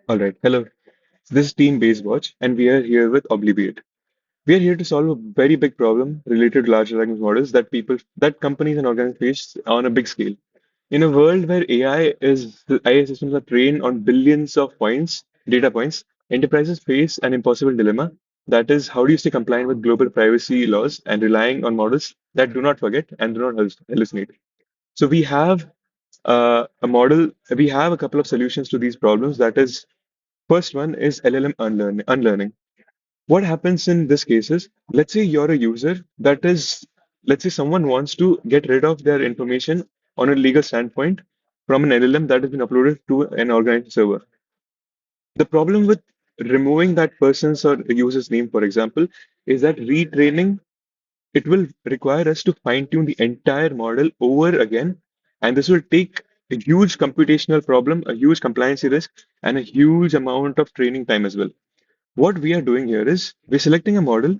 All right, hello. This is Team Base Watch, and we are here with Obliviate. We are here to solve a very big problem related to large language models that companies and organizations face on a big scale. In a world where AI systems are trained on billions of data points, enterprises face an impossible dilemma. That is, how do you stay compliant with global privacy laws and relying on models that do not forget and do not hallucinate? So we have a couple of solutions to these problems. That is, first one is LLM unlearning. What happens in this case is, let's say you're a user let's say someone wants to get rid of their information on a legal standpoint from an LLM that has been uploaded to an organized server. The problem with removing that person's or user's name, for example, is that retraining it will require us to fine tune the entire model over again, and this will take a huge computational problem, a huge compliance risk, and a huge amount of training time as well. What we are doing here is we're selecting a model,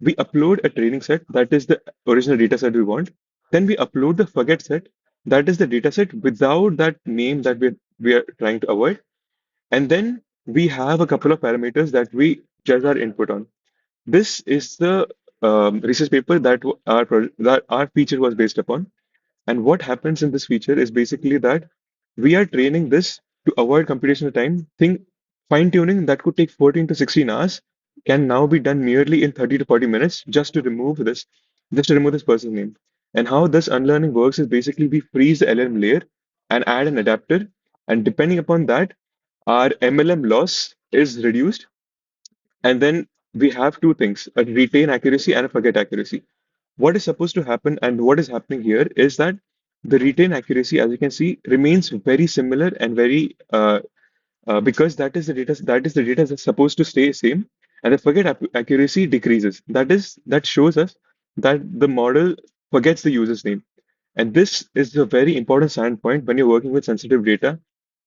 we upload a training set that is the original data set we want, then we upload the forget set that is the data set without that name that we are trying to avoid, and then we have a couple of parameters that we judge our input on. This is the research paper that our feature was based upon. And what happens in this feature is basically that we are training this to avoid computational time. Fine tuning that could take 14 to 16 hours can now be done merely in 30 to 40 minutes just to remove this person's name. And how this unlearning works is basically we freeze the LLM layer and add an adapter. And depending upon that, our MLM loss is reduced. And then we have two things, a retain accuracy and a forget accuracy. What is supposed to happen and what is happening here is that the retain accuracy, as you can see, remains very similar and very because that is the data that's supposed to stay same, and the accuracy decreases. That shows us that the model forgets the user's name, and this is a very important standpoint when you're working with sensitive data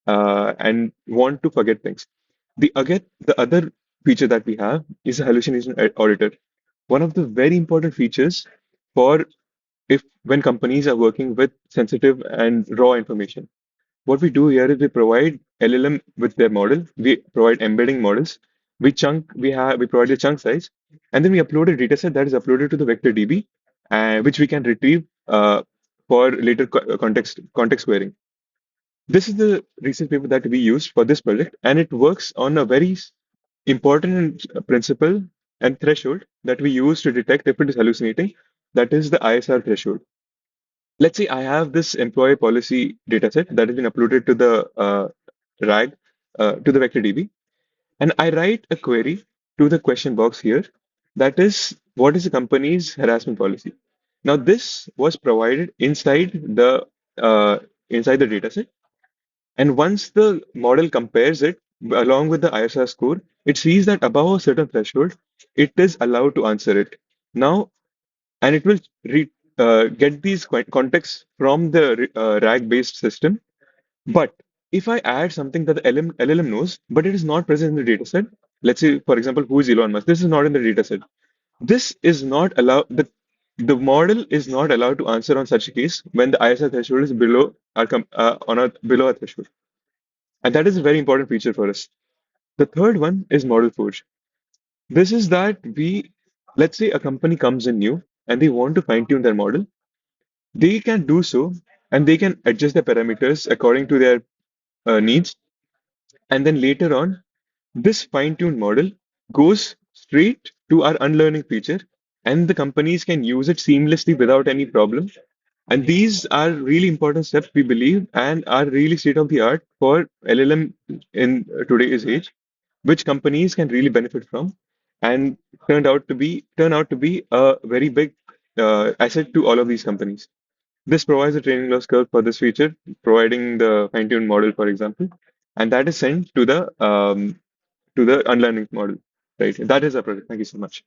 and want to forget things. The other feature that we have is a auditor. One of the very important features for if when companies are working with sensitive and raw information. What we do here is we provide LLM with their model, we provide embedding models, we provide a chunk size, and then we upload a dataset that is uploaded to the vector DB, which we can retrieve for later context querying. This is the research paper that we used for this project, and it works on a very important principle and threshold that we use to detect if it is hallucinating. That is the ISR threshold. Let's say I have this employee policy dataset that has been uploaded to the RAG, to the vector DB, and I write a query to the question box here. That is, what is the company's harassment policy? Now, this was provided uh, inside the dataset, and once the model compares it along with the ISR score, it sees that above a certain threshold, it is allowed to answer it. Now, and it will get these contexts from the RAG-based system. But if I add something that the LLM knows, but it is not present in the dataset, let's say, for example, who is Elon Musk? This is not in the dataset. This is not allowed. The model is not allowed to answer on such a case when the ISR threshold is below a threshold, and that is a very important feature for us. The third one is model forge. This is that let's say a company comes in new and they want to fine tune their model. They can do so and they can adjust the parameters according to their needs. And then later on, this fine-tuned model goes straight to our unlearning feature, and the companies can use it seamlessly without any problem. And these are really important steps, we believe, and are really state of the art for LLM in today's age, which companies can really benefit from, and turn out to be a very big asset to all of these companies. This provides a training loss curve for this feature, providing the fine-tuned model, for example, and that is sent to the unlearning model. Right. That is our project. Thank you so much.